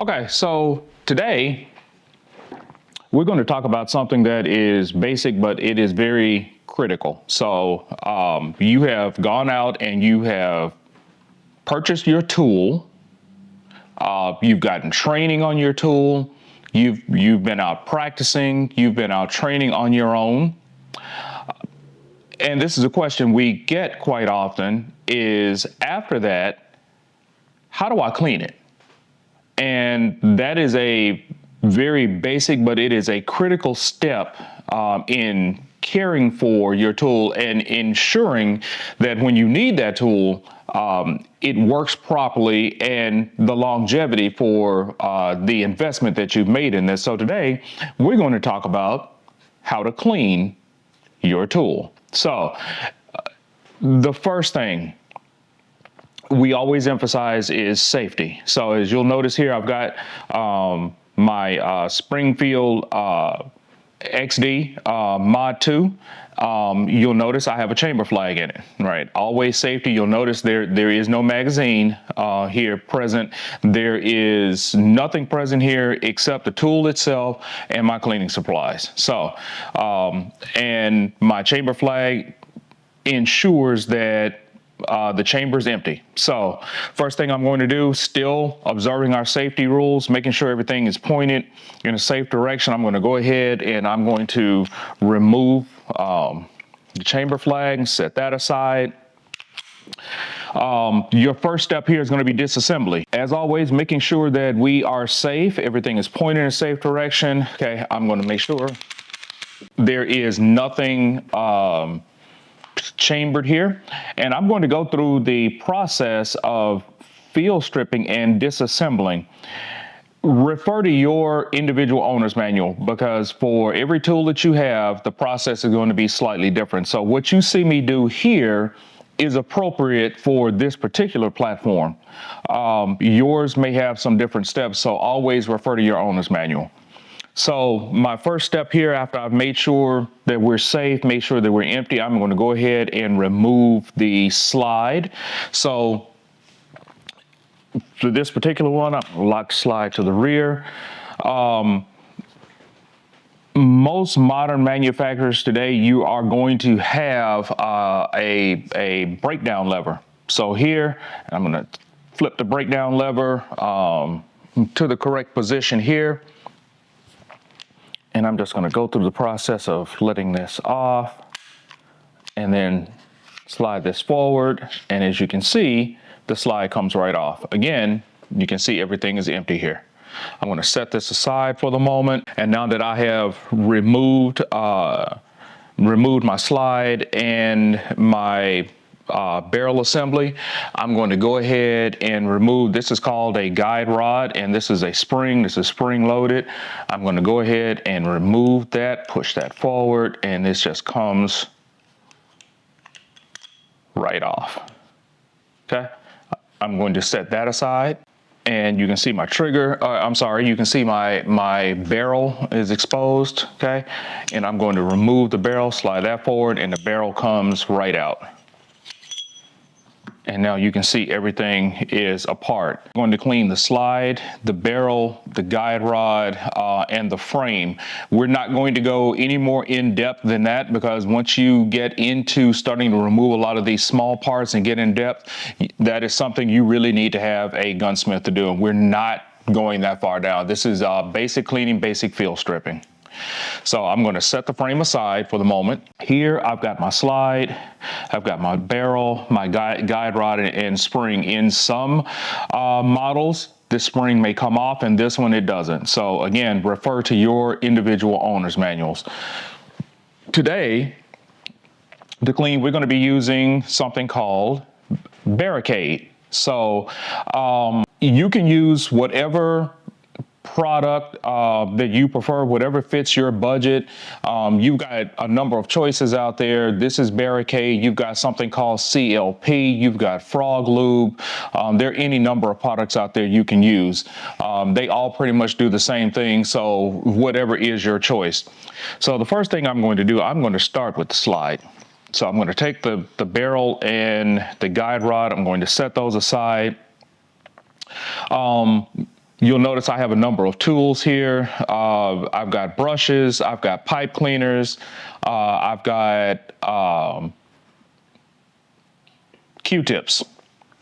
Okay, so today we're going to talk about something that is basic, but it is very critical. So you have gone out and you have purchased your tool. You've gotten training on your tool. You've been out practicing. You've been out training on your own. And this is a question we get quite often is after that, how do I clean it? And that is a very basic, but it is a critical step in caring for your tool and ensuring that when you need that tool, it works properly and the longevity for the investment that you've made in this. So today, we're going to talk about how to clean your tool. So the first thing we always emphasize is safety. So as you'll notice here, I've got my Springfield XD Mod 2. You'll notice I have a chamber flag in it, right? Always safety. You'll notice there is no magazine here present. There is nothing present here except the tool itself and my cleaning supplies. So, and my chamber flag ensures that the chamber is empty. So first thing I'm going to do, still observing our safety rules, making sure everything is pointed in a safe direction. I'm going to go ahead and I'm going to remove the chamber flag and set that aside. Your first step here is going to be disassembly. As always, making sure that we are safe. Everything is pointed in a safe direction. Okay, I'm going to make sure there is nothing chambered here, and I'm going to go through the process of field stripping and disassembling. Refer to your individual owner's manual because for every tool that you have, the process is going to be slightly different. So what you see me do here is appropriate for this particular platform. Yours may have some different steps, so always refer to your owner's manual. So my first step here, after I've made sure that we're safe, made sure that we're empty, I'm going to go ahead and remove the slide. So for this particular one, I'll lock slide to the rear. Most modern manufacturers today, you are going to have a breakdown lever. So here, I'm going to flip the breakdown lever to the correct position here. And I'm just going to go through the process of letting this off and then slide this forward. And as you can see, the slide comes right off. Again, you can see everything is empty here. I'm going to set this aside for the moment. And now that I have removed my slide and my barrel assembly, I'm going to go ahead and remove, this is called a guide rod, and this is a spring, this is spring loaded. I'm going to go ahead and remove that, push that forward, and this just comes right off. Okay, I'm going to set that aside, and you can see my trigger, you can see my barrel is exposed, okay? And I'm going to remove the barrel, slide that forward, and the barrel comes right out. And now you can see everything is apart. I'm going to clean the slide, the barrel, the guide rod, and the frame. We're not going to go any more in depth than that because once you get into starting to remove a lot of these small parts and get in depth, that is something you really need to have a gunsmith to do. And we're not going that far down. This is basic cleaning, basic field stripping. So I'm going to set the frame aside for the moment. Here I've got my slide, I've got my barrel, my guide rod and spring. In some models, this spring may come off and this one it doesn't. So again, refer to your individual owner's manuals. Today, to clean, we're going to be using something called Barricade. So you can use whatever product that you prefer, whatever fits your budget. You've got a number of choices out there. This is Barricade. You've got something called CLP. You've got Frog Lube. There are any number of products out there you can use. They all pretty much do the same thing. So whatever is your choice. So the first thing I'm going to do, I'm going to start with the slide. So I'm going to take the barrel and the guide rod. I'm going to set those aside. You'll notice I have a number of tools here. I've got brushes, I've got pipe cleaners, I've got Q-tips.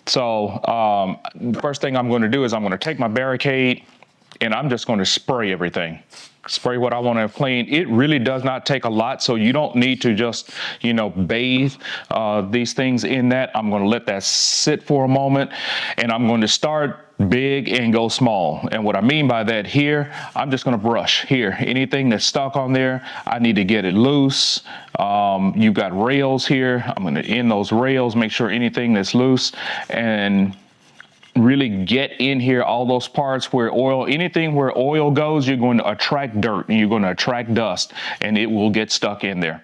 So the first thing I'm going to do is I'm going to take my Barricade and I'm just going to spray everything. Spray what I want to clean. It really does not take a lot, so you don't need to just, bathe these things in that. I'm going to let that sit for a moment, and I'm going to start big and go small. And what I mean by that here, I'm just going to brush here. Anything that's stuck on there, I need to get it loose. You've got rails here. I'm going to end those rails, make sure anything that's loose, and really get in here all those parts where anything where oil goes, you're going to attract dirt and you're going to attract dust, and it will get stuck in there.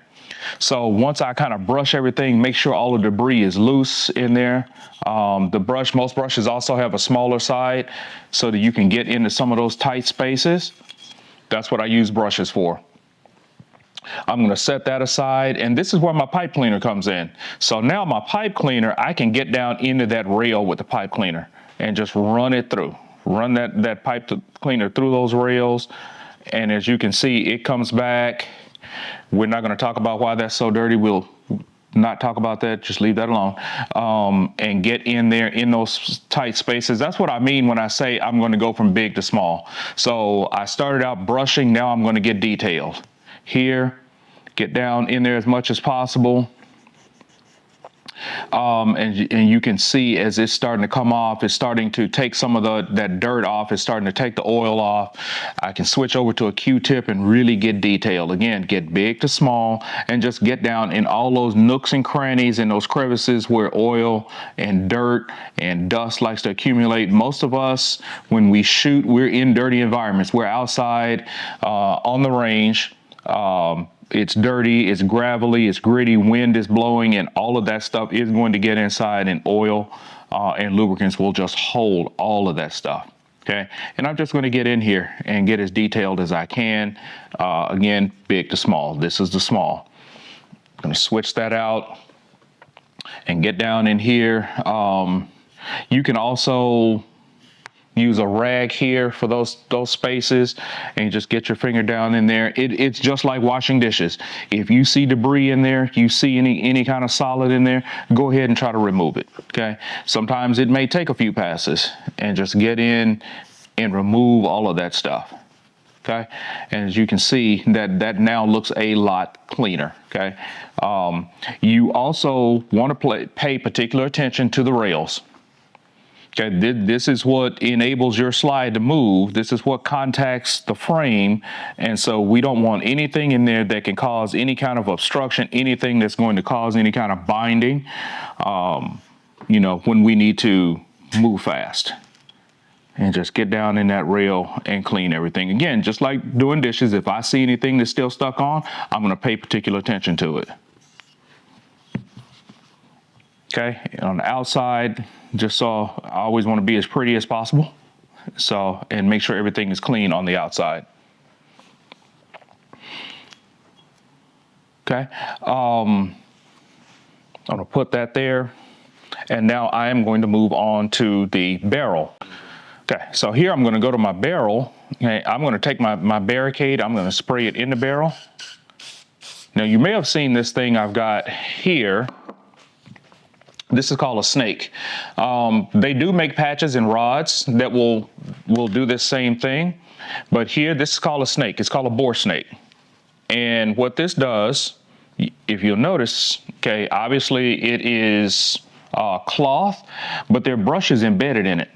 So once I kind of brush everything, make sure all the debris is loose in there. Most brushes also have a smaller side so that you can get into some of those tight spaces. That's what I use brushes for. I'm going to set that aside, and this is where my pipe cleaner comes in. So now my pipe cleaner, I can get down into that rail with the pipe cleaner and just run it through. Run that pipe cleaner through those rails, and as you can see, it comes back. We're not going to talk about why that's so dirty. We'll not talk about that. Just leave that alone. And get in there in those tight spaces. That's what I mean when I say I'm going to go from big to small. So I started out brushing. Now I'm going to get detailed. Here, get down in there as much as possible. And you can see as it's starting to come off, it's starting to take some of that dirt off. It's starting to take the oil off. I can switch over to a Q-tip and really get detailed. Again, get big to small and just get down in all those nooks and crannies and those crevices where oil and dirt and dust likes to accumulate. Most of us, when we shoot, we're in dirty environments. We're outside on the range. It's dirty, it's gravelly, it's gritty, wind is blowing, and all of that stuff is going to get inside, and oil and lubricants will just hold all of that stuff. Okay, and I'm just going to get in here and get as detailed as I can. Again, big to small. This is the small. I'm going to switch that out and get down in here. You can also use a rag here for those spaces, and just get your finger down in there. It's just like washing dishes. If you see debris in there, you see any kind of solid in there, go ahead and try to remove it. Okay, sometimes it may take a few passes, and just get in and remove all of that stuff. Okay, and as you can see, that now looks a lot cleaner. Okay, you also want to pay particular attention to the rails. Okay, this is what enables your slide to move. This is what contacts the frame. And so we don't want anything in there that can cause any kind of obstruction, anything that's going to cause any kind of binding, when we need to move fast. And just get down in that rail and clean everything. Again, just like doing dishes, if I see anything that's still stuck on, I'm going to pay particular attention to it. Okay, and on the outside, just so I always want to be as pretty as possible. So, and make sure everything is clean on the outside. Okay, I'm going to put that there. And now I am going to move on to the barrel. Okay, so here I'm going to go to my barrel. Okay, I'm going to take my Barricade, I'm going to spray it in the barrel. Now you may have seen this thing I've got here. This is called a snake. They do make patches and rods that will do this same thing. But here, this is called a snake. It's called a bore snake. And what this does, if you'll notice, okay, obviously it is cloth, but there are brushes embedded in it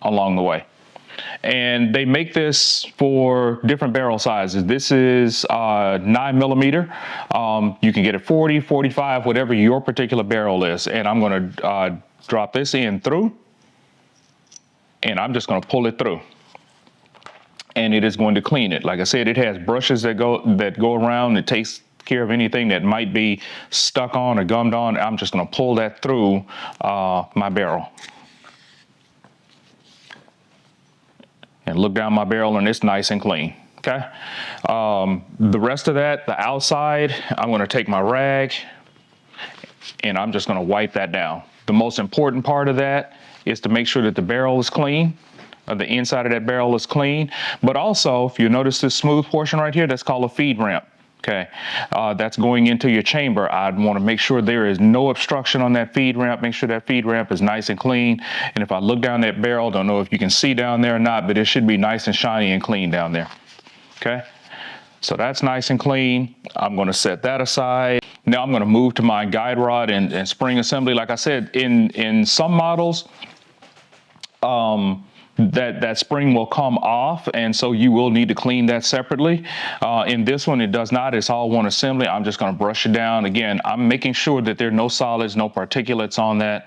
along the way. And they make this for different barrel sizes. This is 9mm. You can get it 40, 45, whatever your particular barrel is. And I'm going to drop this in through, and I'm just going to pull it through. And it is going to clean it. Like I said, it has brushes that go around. It takes care of anything that might be stuck on or gummed on. I'm just going to pull that through my barrel. And look down my barrel, and it's nice and clean. Okay. The rest of that, the outside, I'm going to take my rag and I'm just going to wipe that down. The most important part of that is to make sure that the barrel is clean. The inside of that barrel is clean. But also, if you notice this smooth portion right here, that's called a feed ramp. Okay, that's going into your chamber. I'd want to make sure there is no obstruction on that feed ramp. Make sure that feed ramp is nice and clean. And if I look down that barrel, don't know if you can see down there or not, but it should be nice and shiny and clean down there. Okay, so that's nice and clean. I'm going to set that aside. Now I'm going to move to my guide rod and spring assembly. Like I said, in some models, that spring will come off, and so you will need to clean that separately. In this one, it does not. It's all one assembly. I'm just going to brush it down. Again, I'm making sure that there are no solids, no particulates on that.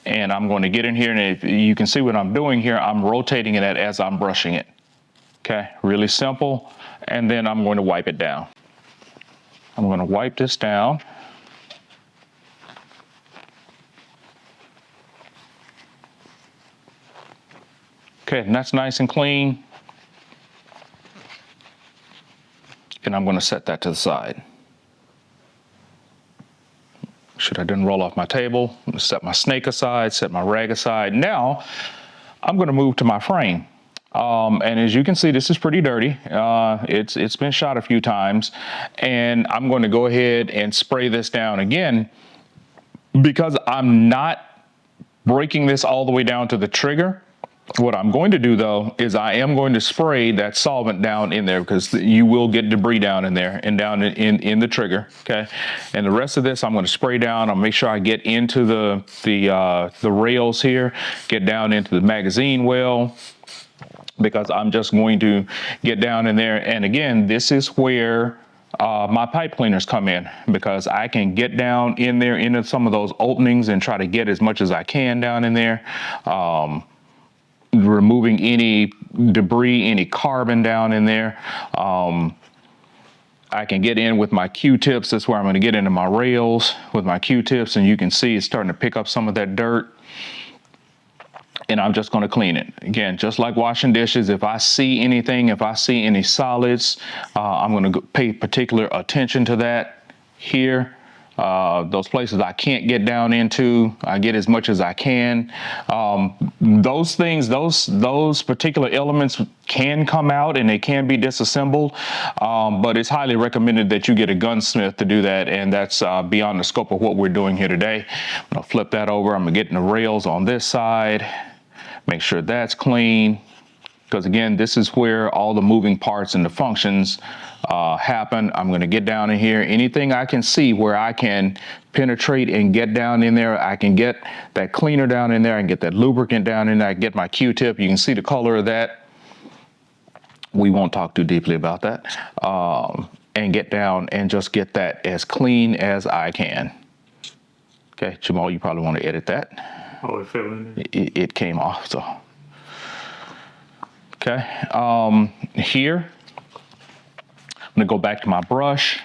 And I'm going to get in here, and if you can see what I'm doing here, I'm rotating it as I'm brushing it. Okay, really simple. And then I'm going to wipe it down. I'm going to wipe this down. Okay, and that's nice and clean. And I'm going to set that to the side. Should I didn't roll off my table. I'm going to set my snake aside, set my rag aside. Now, I'm going to move to my frame. And as you can see, this is pretty dirty. It's been shot a few times. And I'm going to go ahead and spray this down again, because I'm not breaking this all the way down to the trigger. What I'm going to do, though, is I am going to spray that solvent down in there, because you will get debris down in there and down in the trigger. Okay, and the rest of this I'm going to spray down. I'll make sure I get into the rails here, get down into the magazine well, because I'm just going to get down in there. And again, this is where my pipe cleaners come in, because I can get down in there into some of those openings and try to get as much as I can down in there. Removing any debris, any carbon down in there. I can get in with my Q-tips. That's where I'm going to get into my rails with my Q-tips, and you can see it's starting to pick up some of that dirt. And I'm just going to clean it. Again, just like washing dishes, if I see anything, if I see any solids, I'm going to pay particular attention to that here. Those places I can't get down into, I get as much as I can. Those things, those particular elements can come out and they can be disassembled, but it's highly recommended that you get a gunsmith to do that, and that's beyond the scope of what we're doing here today. I'm gonna flip that over. I'm gonna get in the rails on this side, make sure that's clean, because again, this is where all the moving parts and the functions happen. I'm going to get down in here. Anything I can see where I can penetrate and get down in there, I can get that cleaner down in there, I can get that lubricant down in there, I can get my Q-tip. You can see the color of that. We won't talk too deeply about that. And get down and just get that as clean as I can. Okay, Jamal, you probably want to edit that. Oh, it fell in there? It came off, so. Okay, here, I'm gonna go back to my brush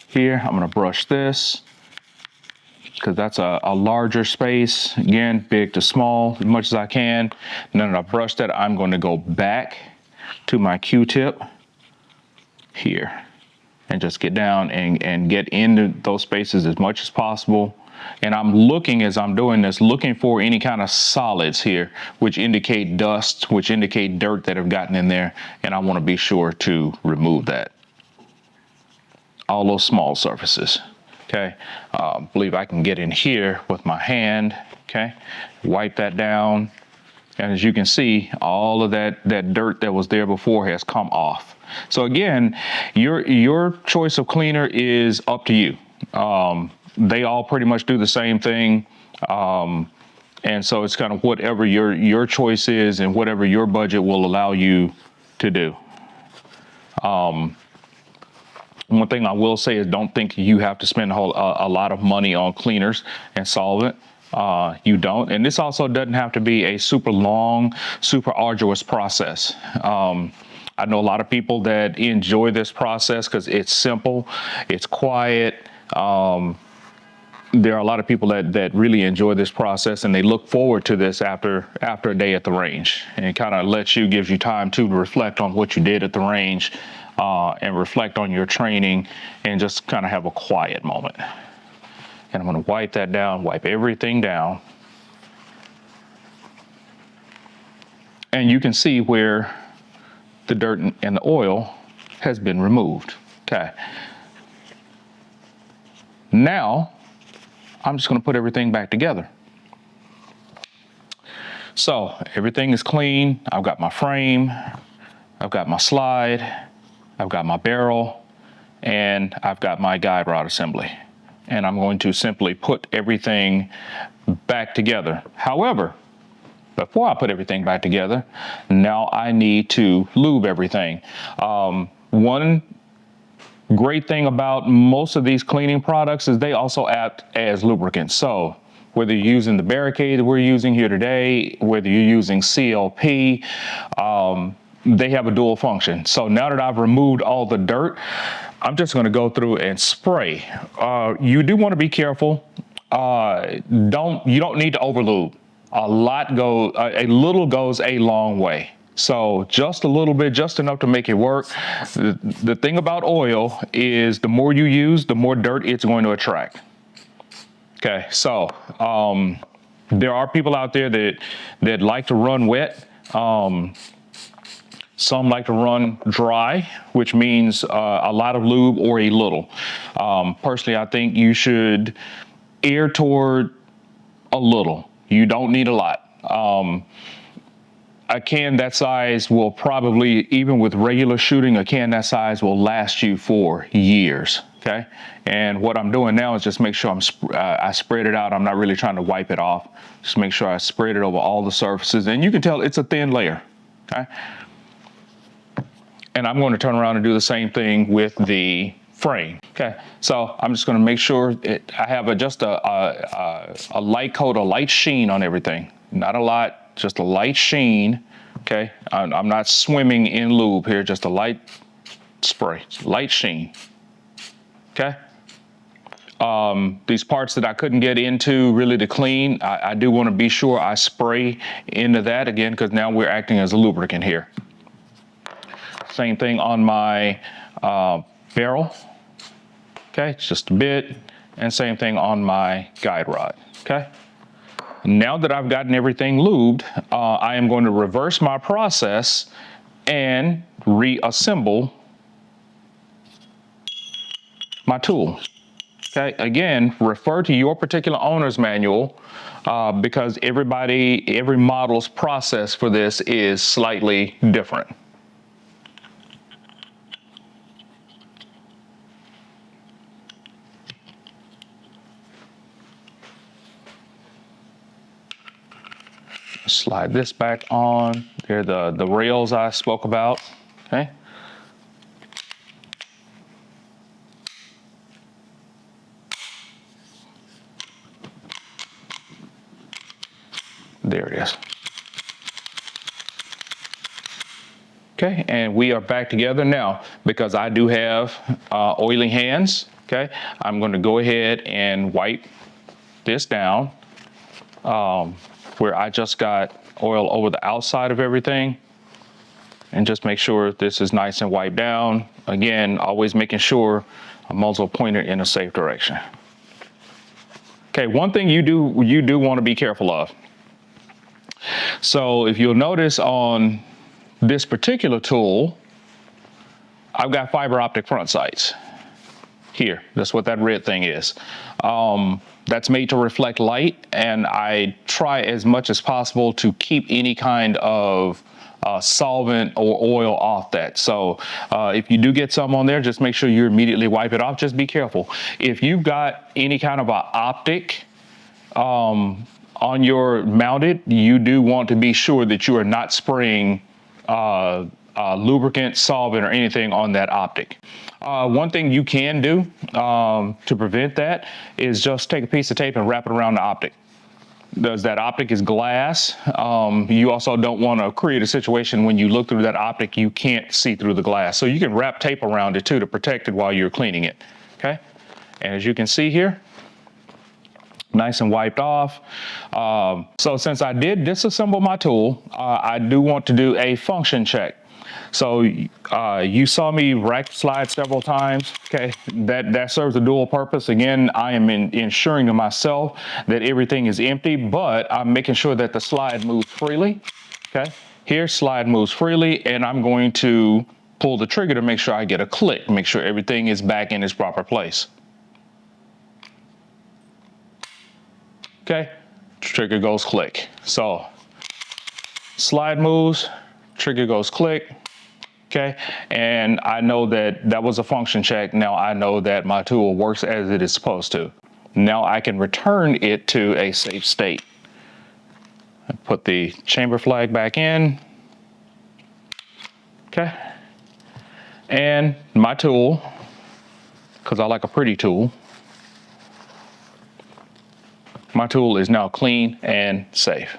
here. I'm gonna brush this, because that's a larger space. Again, big to small, as much as I can. And then I brush that, I'm going to go back to my Q-tip here and just get down and get into those spaces as much as possible. And I'm looking, as I'm doing this, looking for any kind of solids here, which indicate dust, which indicate dirt that have gotten in there. And I want to be sure to remove that. All those small surfaces. Okay, believe I can get in here with my hand. Okay, wipe that down. And as you can see, all of that dirt that was there before has come off. So again, your choice of cleaner is up to you. They all pretty much do the same thing. And so it's kind of whatever your choice is and whatever your budget will allow you to do. One thing I will say is don't think you have to spend a lot of money on cleaners and solvent. You don't. And this also doesn't have to be a super long, super arduous process. I know a lot of people that enjoy this process because it's simple, it's quiet. There are a lot of people that really enjoy this process, and they look forward to this after a day at the range. And it kind of gives you time to reflect on what you did at the range, and reflect on your training, and just kind of have a quiet moment. And I'm going to wipe that down, wipe everything down. And you can see where the dirt and the oil has been removed. Okay. Now, I'm just going to put everything back together. So everything is clean. I've got my frame, I've got my slide, I've got my barrel, and I've got my guide rod assembly. And I'm going to simply put everything back together. However, before I put everything back together, now I need to lube everything. One great thing about most of these cleaning products is they also act as lubricants. So whether you're using the Barricade that we're using here today, whether you're using CLP, they have a dual function. So now that I've removed all the dirt, I'm just going to go through and spray. You do want to be careful. You don't need to overlube. A little goes a long way. So just a little bit, just enough to make it work. The thing about oil is the more you use, the more dirt it's going to attract. Okay, so there are people out there that like to run wet. Some like to run dry, which means a lot of lube or a little. Personally, I think you should err toward a little. You don't need a lot. A can that size will probably, even with regular shooting, a can that size will last you for years. Okay, and what I'm doing now is just make sure I spread it out. I'm not really trying to wipe it off. Just make sure I spread it over all the surfaces, and you can tell it's a thin layer. Okay, and I'm going to turn around and do the same thing with the frame. Okay, so I'm just going to make sure I have just a light coat, a light sheen on everything. Not a lot, just a light sheen. Okay, I'm not swimming in lube here, just a light spray, light sheen. Okay. These parts that I couldn't get into really to clean, I do want to be sure I spray into that again, because now we're acting as a lubricant here. Same thing on my barrel. Okay, just a bit, and same thing on my guide rod. Okay. Now that I've gotten everything lubed, I am going to reverse my process and reassemble my tool. Okay, again, refer to your particular owner's manual because every model's process for this is slightly different. Slide this back on. There are the rails I spoke about. Okay. There it is. Okay, and we are back together now because I do have oily hands. Okay, I'm going to go ahead and wipe this down where I just got oil over the outside of everything, and just make sure this is nice and wiped down. Again, always making sure a muzzle pointed in a safe direction. Okay, one thing you do want to be careful of. So if you'll notice on this particular tool, I've got fiber optic front sights here. That's what that red thing is. That's made to reflect light, and I try as much as possible to keep any kind of solvent or oil off that. So if you do get some on there, just make sure you immediately wipe it off. Just be careful. If you've got any kind of an optic on your mounted, you do want to be sure that you are not spraying lubricant, solvent, or anything on that optic. One thing you can do to prevent that is just take a piece of tape and wrap it around the optic. Because that optic is glass. You also don't want to create a situation when you look through that optic, you can't see through the glass. So you can wrap tape around it too to protect it while you're cleaning it. Okay. And as you can see here, nice and wiped off. So since I did disassemble my tool, I do want to do a function check. So you saw me rack slide several times. Okay, that serves a dual purpose. Again, I am ensuring to myself that everything is empty, but I'm making sure that the slide moves freely. Okay, Here, slide moves freely, and I'm going to pull the trigger to make sure I get a click, make sure everything is back in its proper place. Okay, trigger goes click. So slide moves, trigger goes click. Okay, and I know that that was a function check. Now I know that my tool works as it is supposed to. Now I can return it to a safe state. Put the chamber flag back in. Okay, and my tool, because I like a pretty tool, my tool is now clean and safe.